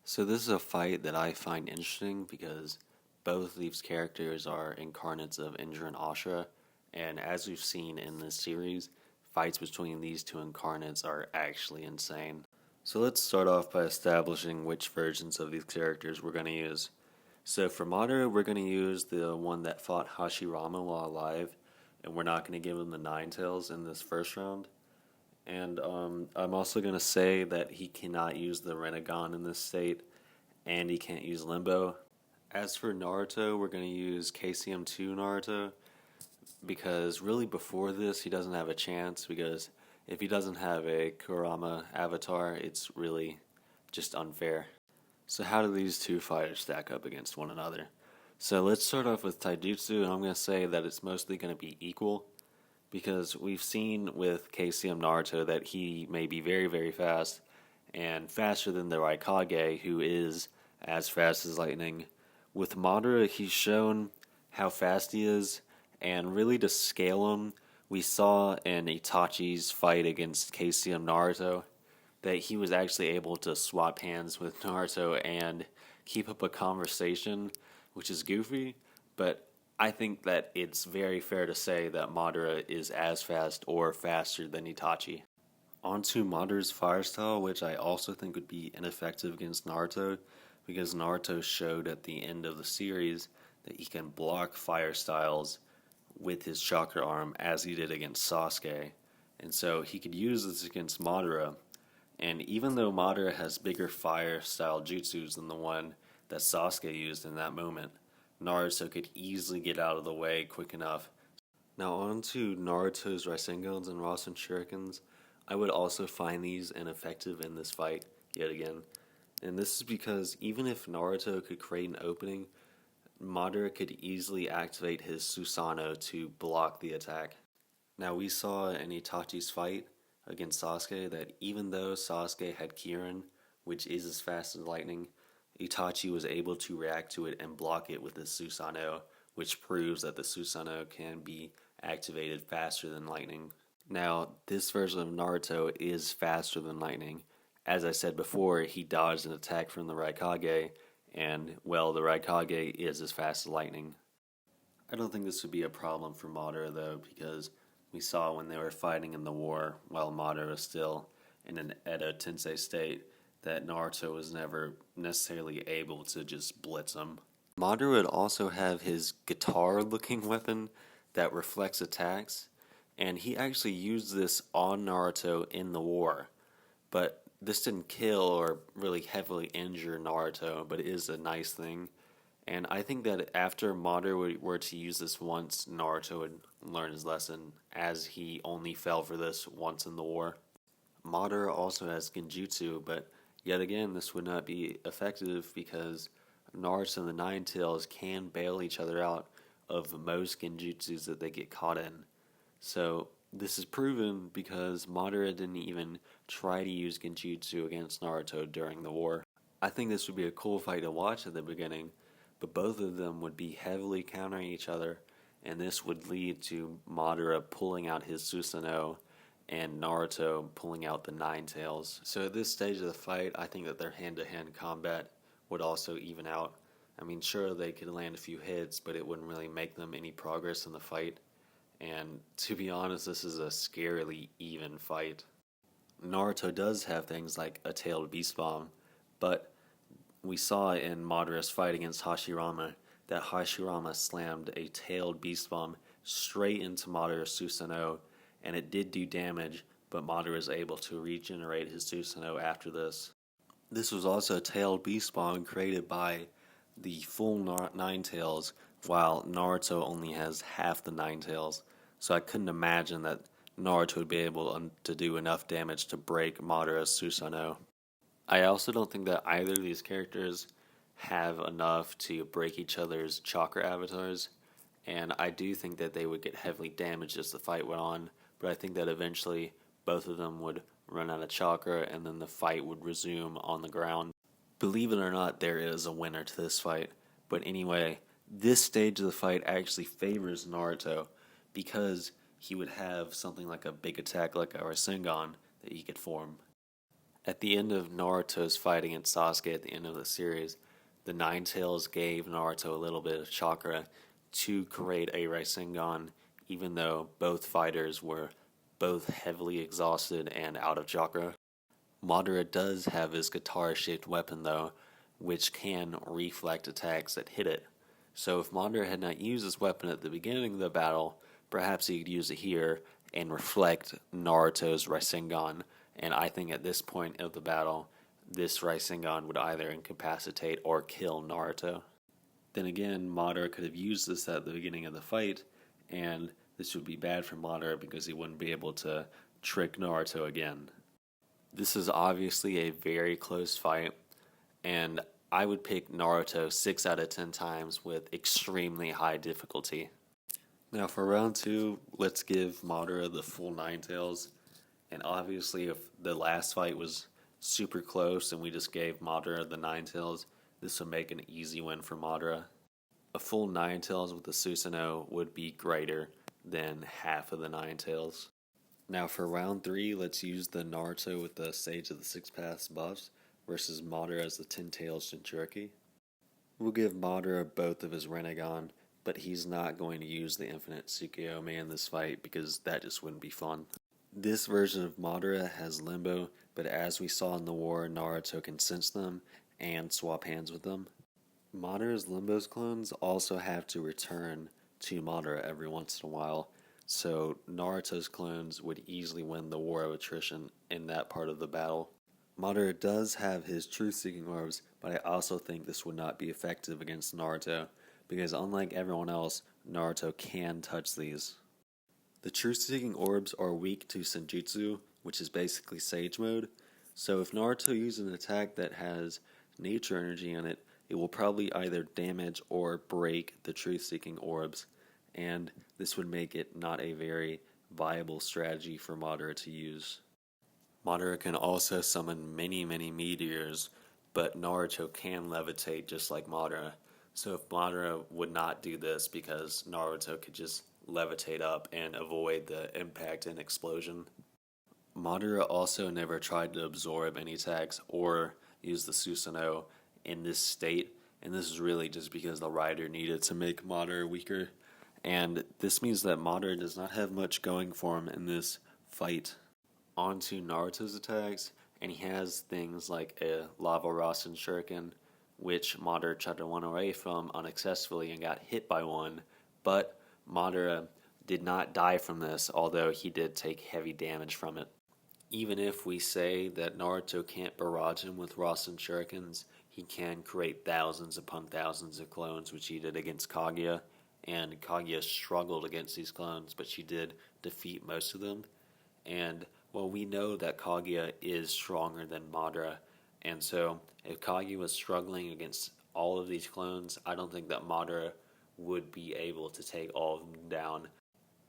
So this is a fight that I find interesting because both these characters are incarnates of Indra and Ashura, and as we've seen in this series, fights between these two incarnates are actually insane. So let's start off by establishing which versions of these characters we're going to use. So for Madara, we're going to use the one that fought Hashirama while alive, and we're not going to give him the Nine Tails in this first round. And I'm also going to say that he cannot use the Renegon in this state, and he can't use Limbo. As for Naruto, we're going to use KCM2 Naruto, because really before this, he doesn't have a chance, because if he doesn't have a Kurama avatar, it's really just unfair. So how do these two fighters stack up against one another? So let's start off with Taijutsu, and I'm going to say that it's mostly going to be equal, because we've seen with KCM Naruto that he may be very, very fast, and faster than the Raikage, who is as fast as lightning. With Madara, he's shown how fast he is, and really to scale him, we saw in Itachi's fight against KCM Naruto that he was actually able to swap hands with Naruto and keep up a conversation, which is goofy, but I think that it's very fair to say that Madara is as fast or faster than Itachi. Onto Madara's fire style, which I also think would be ineffective against Naruto, because Naruto showed at the end of the series that he can block fire styles with his chakra arm as he did against Sasuke. And so he could use this against Madara, and even though Madara has bigger fire style jutsus than the one that Sasuke used in that moment, Naruto could easily get out of the way quick enough. Now on to Naruto's Rasengan's and Rasen Shurikens. I would also find these ineffective in this fight, yet again. And this is because even if Naruto could create an opening, Madara could easily activate his Susanoo to block the attack. Now we saw in Itachi's fight against Sasuke that even though Sasuke had Kirin, which is as fast as lightning, Itachi was able to react to it and block it with his Susanoo, which proves that the Susanoo can be activated faster than lightning. Now, this version of Naruto is faster than lightning. As I said before, he dodged an attack from the Raikage, and, well, the Raikage is as fast as lightning. I don't think this would be a problem for Madara, though, because we saw when they were fighting in the war, while Madara was still in an Edo Tensei state, that Naruto was never necessarily able to just blitz him. Madara would also have his guitar-looking weapon that reflects attacks, and he actually used this on Naruto in the war. But this didn't kill or really heavily injure Naruto, but it is a nice thing. And I think that after Madara were to use this once, Naruto would learn his lesson, as he only fell for this once in the war. Madara also has Genjutsu, but yet again, this would not be effective because Naruto and the Nine Tails can bail each other out of most Genjutsus that they get caught in. So this is proven because Madara didn't even try to use Genjutsu against Naruto during the war. I think this would be a cool fight to watch at the beginning, but both of them would be heavily countering each other, and this would lead to Madara pulling out his Susanoo and Naruto pulling out the Nine Tails. So at this stage of the fight, I think that their hand-to-hand combat would also even out. I mean, sure, they could land a few hits, but it wouldn't really make them any progress in the fight. And to be honest, this is a scarily even fight. Naruto does have things like a tailed beast bomb, but we saw in Madara's fight against Hashirama that Hashirama slammed a tailed beast bomb straight into Madara's Susanoo, and it did do damage, but Madara was able to regenerate his Susanoo after this. This was also a tailed beast bomb created by the full Nine Tails, while Naruto only has half the Nine Tails, so I couldn't imagine that Naruto would be able to do enough damage to break Madara's Susanoo. I also don't think that either of these characters have enough to break each other's chakra avatars, and I do think that they would get heavily damaged as the fight went on, but I think that eventually both of them would run out of chakra and then the fight would resume on the ground. Believe it or not, there is a winner to this fight, but anyway, this stage of the fight actually favors Naruto because he would have something like a big attack like a Rasengan that he could form. At the end of Naruto's fight against Sasuke at the end of the series, the Nine Tails gave Naruto a little bit of chakra to create a Rasengan, even though both fighters were both heavily exhausted and out of chakra. Madara does have his guitar-shaped weapon though, which can reflect attacks that hit it. So if Madara had not used his weapon at the beginning of the battle, perhaps he could use it here and reflect Naruto's Rasengan. And I think at this point of the battle, this Rasengan would either incapacitate or kill Naruto. Then again, Madara could have used this at the beginning of the fight, and this would be bad for Madara because he wouldn't be able to trick Naruto again. This is obviously a very close fight, and I would pick Naruto 6 out of 10 times with extremely high difficulty. Now for round 2, let's give Madara the full Nine Tails. And obviously if the last fight was super close and we just gave Madara the Nine Tails, this would make an easy win for Madara. A full Nine Tails with the Susanoo would be greater than half of the Nine Tails. Now for round 3, let's use the Naruto with the Sage of the Six Paths buffs versus Madara as the Ten Tails Jinchuriki. We'll give Madara both of his Rinnegan, but he's not going to use the Infinite Tsukuyomi in this fight because that just wouldn't be fun. This version of Madara has Limbo, but as we saw in the war, Naruto can sense them and swap hands with them. Madara's Limbo's clones also have to return to Madara every once in a while, so Naruto's clones would easily win the war of attrition in that part of the battle. Madara does have his truth-seeking orbs, but I also think this would not be effective against Naruto, because unlike everyone else, Naruto can touch these. The truth-seeking orbs are weak to Senjutsu, which is basically Sage mode, so if Naruto uses an attack that has nature energy in it, it will probably either damage or break the truth-seeking orbs, and this would make it not a very viable strategy for Madara to use. Madara can also summon many meteors, but Naruto can levitate just like Madara. So if Madara would not do this because Naruto could just levitate up and avoid the impact and explosion. Madara also never tried to absorb any attacks or use the Susanoo in this state, and this is really just because the writer needed to make Madara weaker. And this means that Madara does not have much going for him in this fight. On to Naruto's attacks, and he has things like a Lava Rasen Shuriken, which Madara tried to run away from unsuccessfully and got hit by one, but Madara did not die from this, although he did take heavy damage from it. Even if we say that Naruto can't barrage him with Rasen Shurikens, he can create thousands upon thousands of clones, which he did against Kaguya, and Kaguya struggled against these clones, but she did defeat most of them. And well, we know that Kaguya is stronger than Madara, and so if Kaguya was struggling against all of these clones, I don't think that Madara would be able to take all of them down.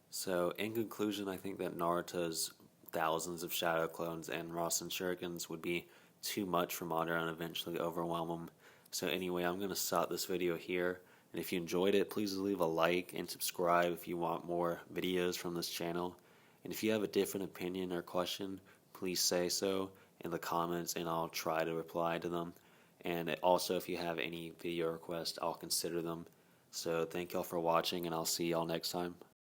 So in conclusion, I think that Naruto's thousands of Shadow clones and Rasen Shurikens would be too much for Madara and eventually overwhelm him. So anyway, I'm going to stop this video here, and if you enjoyed it, please leave a like and subscribe if you want more videos from this channel. And if you have a different opinion or question, please say so in the comments and I'll try to reply to them. And also if you have any video requests, I'll consider them. So thank y'all for watching and I'll see y'all next time.